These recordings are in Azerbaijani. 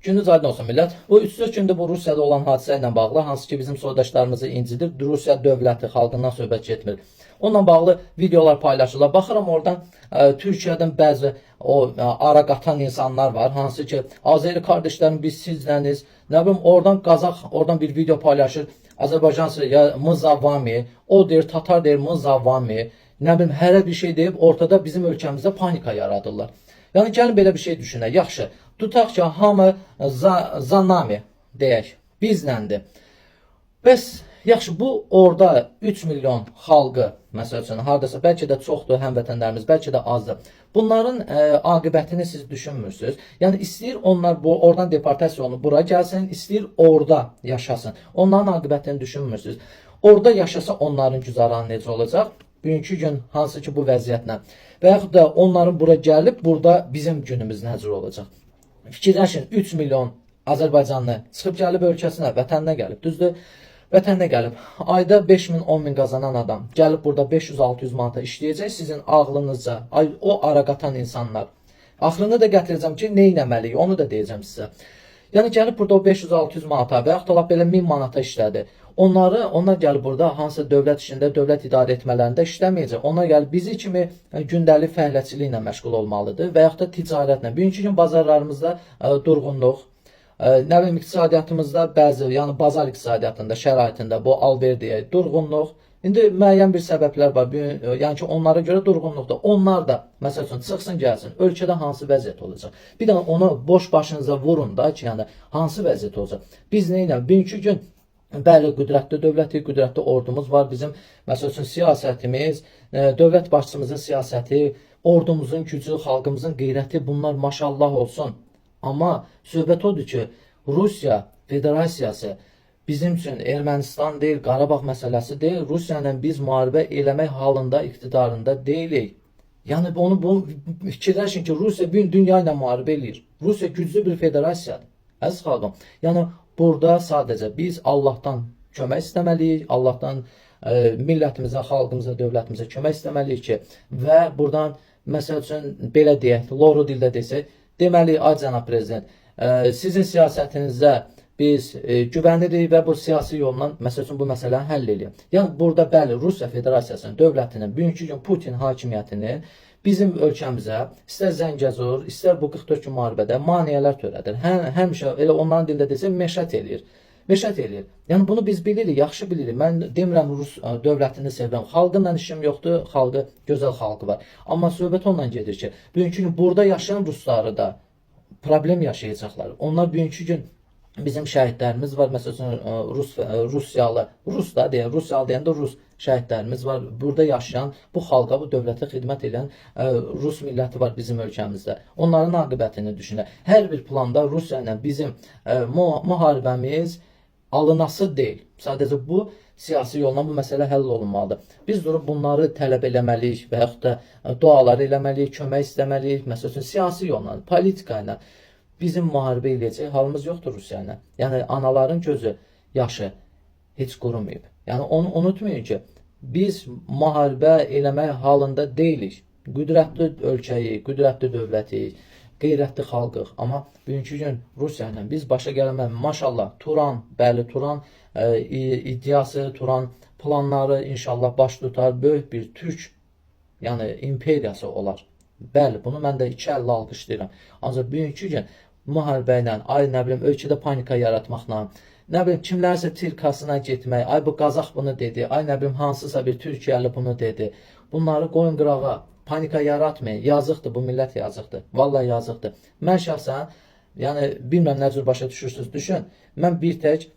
Gününüz aydın olsun millət. Bu 3-4 gündür bu Rusiyada olan hadisə ilə bağlı, hansı ki bizim soydaşlarımızı incidir, Rusiya dövləti xalqından söhbət getmir. Onunla bağlı videolar paylaşırlar. Baxıram oradan Türkiyədən bəzi o ara qatan insanlar var, hansı ki Azeri kardeşlərim biz sizləniz. Nə bilim oradan Qazaq oradan bir video paylaşır. Azərbaycansı ya Mızavami, o deyir Tatar deyir Mızavami. Nə bilim hərə bir şey deyib ortada bizim ölkəmizdə panika yaradırlar. Yəni gəlin belə bir şey düşünək. Yaxşı, tutaq ki hamı Zanami deyək, bizləndir. Bəs yaxşı bu orada 3 milyon xalqı, məsəl üçün hardasa bəlkə də çoxdur həmvətənlərimiz, bəlkə də azdır. Bunların aqibətini siz düşünmürsünüz. Yəni istəyir onlar bu oradan deportasiya olunub bura gəlsin, istəyir orada yaşasın. Onların aqibətini düşünmürsünüz. Orada yaşasa onların güzaranı necə olacaq? Bugünkü gün hansı ki bu vəziyyətlə və yaxud da onların bura gəlib, burada bizim günümüz necə olacaq? Fikirləşin, 3 milyon Azərbaycanlı çıxıb gəlib ölkəsinə, vətəninə gəlib, düzdür? Vətəninə gəlib, ayda 5 min, 10 min qazanan adam gəlib burada 500-600 manata işləyəcək, sizin ağlınızca, o ara qatan insanlar. Axırını da gətirəcəm ki, nə etməliyik, onu da deyəcəm sizə. Yəni gəlib burada o 500-600 manata və yaxud da belə 1000 manata işlədi. Onlar gəlib burada hansısa dövlət işində, dövlət idarə etmələrində işləməyəcək. Onlar gəlib bizi kimi gündəlik fəaliyyətçiliklə məşğul olmalıdır və yaxud da ticarətlə. Bugünkü gün bazarlarımızda durğunluq, nə bilim iqtisadiyyatımızda bəzi, yəni bazar iqtisadiyyatında, şəraitində bu alverdiyə durğunluq. İndi müəyyən bir səbəblər var. Yəni ki onlara görə durğunluqda. Onlar da məsəl üçün çıxsın gəlsin. Ölkədə hansı vəziyyət olacaq? Bir də onu boş başınıza vurun da ki, yəni hansı vəziyyət olacaq? Biz nə ilə bugünkü gün bəli, qüdrətli dövləti, qüdrətli ordumuz var. Bizim, məsəl üçün, siyasətimiz, dövlət başçımızın siyasəti, ordumuzun gücü, xalqımızın qeyrəti, bunlar maşallah olsun. Amma söhbət odur ki, Rusiya Federasiyası bizim üçün Ermənistan deyil, Qarabağ məsələsi deyil, Rusiya ilə biz müharibə eləmək halında, iqtidarında deyilik. Yəni, bunu fikirləşin ki, Rusiya bir dünya ilə müharibə eləyir. Rusiya güclü bir federasiyadır. Əziz xalqım, yəni, burada sadəcə biz Allahdan kömək istəməliyik, Allahdan millətimizə, xalqımıza, dövlətimizə kömək istəməliyik ki, və buradan, məsəl üçün, belə deyək, loru dildə desək, deməli, ay cənab prezident, sizin siyasətinizdə biz güvənirik və bu siyasi yolla, məsəl üçün, bu məsələni həll edək. Yəni, burada bəli, Rusiya Federasiyasının, dövlətinin, bugünkü gün Putin hakimiyyətinin bizim ölkəmizə, istər Zəngəzur, istər bu 44 gün müharibədə maneələr törədir. Həmişə, elə onların dilində desək, məşət eləyir. Məşət eləyir. Yəni, bunu biz bilirik, yaxşı bilirik. Mən demirəm, Rus dövlətini sevirəm. Xalqınla işim yoxdur, xalqı, gözəl xalqı var. Amma söhbət onunla gedir ki, bugünkü gün burada yaşayan Rusları da problem yaşayacaqlar. Onlar bugünkü gün bizim şəhidlərimiz var, məsələn, Rusiyalı, Rus da deyək, Rusiyalı deyəndə Rus şəhidlərimiz var. Burada yaşayan, bu xalqa, bu dövlətə xidmət edən Rus milləti var bizim ölkəmizdə. Onların aqibətini düşünək. Hər bir planda Rusiya ilə bizim müharibəmiz alınası deyil. Sadəcə bu siyasi yolla bu məsələ həll olunmalıdır. Biz durub bunları tələb eləməliyik və yaxud da dualar eləməliyik, kömək istəməliyik, məsələn, siyasi yolla, politika ilə. Bizim müharibə eləyəcək halımız yoxdur Rusiya ilə. Yəni, anaların gözü, yaşı heç qurumayıb. Yəni, onu unutmayın ki, biz müharibə eləmək halında deyilik. Qüdrətli ölkəyi, qüdrətli dövləti, qeyrətli xalqıq. Amma bugünkü gün Rusiya ilə biz başa gəlmək, maşallah, Turan, bəli, Turan iddiası, Turan planları inşallah baş tutar, böyük bir Türk, yəni imperiyası olar. Bəli, bunu mən də 2 əllə alqışlayıram. Ancaq bugünkü gün müharibə ilə, ay nə bilim, ölkədə panika yaratmaqla, nə bilim, kimlərsə tirkasına getmək, ay bu Qazaq bunu dedi, ay nə bilim, hansısa bir Türkiyəli bunu dedi. Bunları qoyun qırağa, panika yaratmayın. Yazıqdır, bu millət yazıqdır. Vallahi yazıqdır. Mən şəxsən, yəni, bilməm nə cür başa düşürsünüz, düşün. Mən bir tək,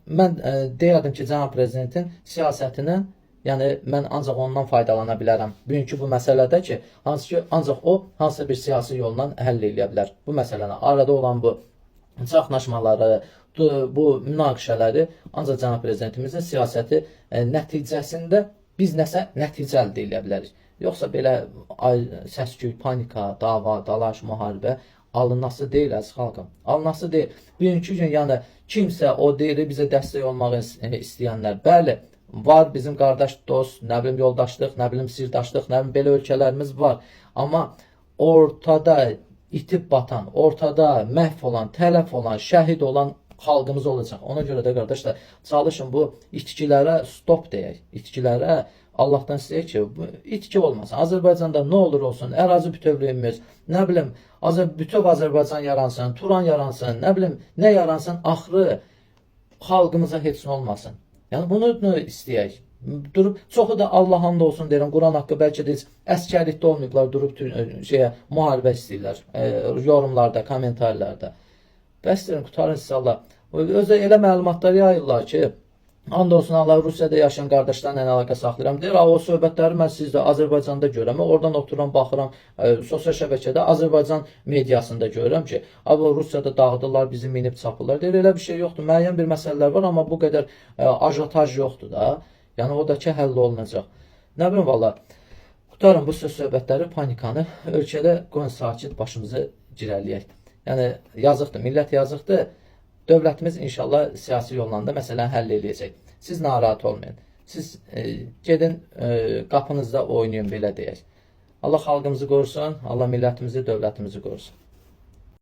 mən deyərdim ki, cənab prezidentin siyasətini, yəni, mən ancaq ondan faydalana bilərəm. Bugünkü bu məsələdə ki, hansı ki, ancaq o, hansısa bir siyasi yolla həll edə bilər. Bu məsələni, arada olan bu çaxnaşmaları, bu münaqişələri ancaq cənab prezidentimizin siyasəti nəticəsində biz nəsə nəticə əldə edə bilərik. Yoxsa belə səsküy, panika, dava, dalaş, müharibə alınması deyil, əziz xalqım. Alınması deyil. Bugünkü gün, yəni, kimsə o deyir, bizə dəstək olmağı istəyənlər, bəli, var bizim qardaş, dost, nə bilim yoldaşlıq, nə bilim sirdaşlıq, nə bilim belə ölkələrimiz var. Amma ortada itib batan, ortada məhv olan, tələf olan, şəhid olan xalqımız olacaq. Ona görə də qardaşlar, çalışın bu itkilərə stop deyək. İtkilərə Allahdan istəyək ki, bu itki olmasın. Azərbaycanda nə olur olsun, ərazi bütövlüyümüz, nə bilim, bütöv Azərbaycan yaransın, Turan yaransın, nə bilim, nə yaransın, axırı xalqımıza heç nə olmasın. Yəni bunu istəyək. Durub, çoxu da Allah hamd olsun deyirəm, Quran haqqı bəlkə də əskərlikdə olmayıblar, durub müharibə istəyirlər, yorumlarda, kommentarlarda. Bəs deyirəm, qutarın siz Allah. Özə elə məlumatlar yayırlar ki, and olsun Allah, Rusiyada yaşayan qardaşlarla əlaqə saxlayıram. Deyir, o söhbətləri mən sizdə Azərbaycanda görürəm. Oradan oturam, baxıram, sosial şəbəkədə Azərbaycan mediasında görürəm ki, Rusiyada dağıdırlar, bizi minib çapırlar. Deyir, elə bir şey yoxdur. Müəyyən bir məsələlər var, amma bu qədər ajotaj yoxdur da. Yəni, o da ki, həll olunacaq. Nə bilim, valla, qutarım bu söhbətləri, panikanı, ölkədə qoyun sakit başımızı girələyək. Yəni, yazıqdır, millət yazıqdır. Dövlətimiz inşallah siyasi yolla da məsələni həll edəcək. Siz narahat olmayın. Siz gedin qapınızda oynayın, belə deyək. Allah xalqımızı qorusun, Allah millətimizi, dövlətimizi qorusun.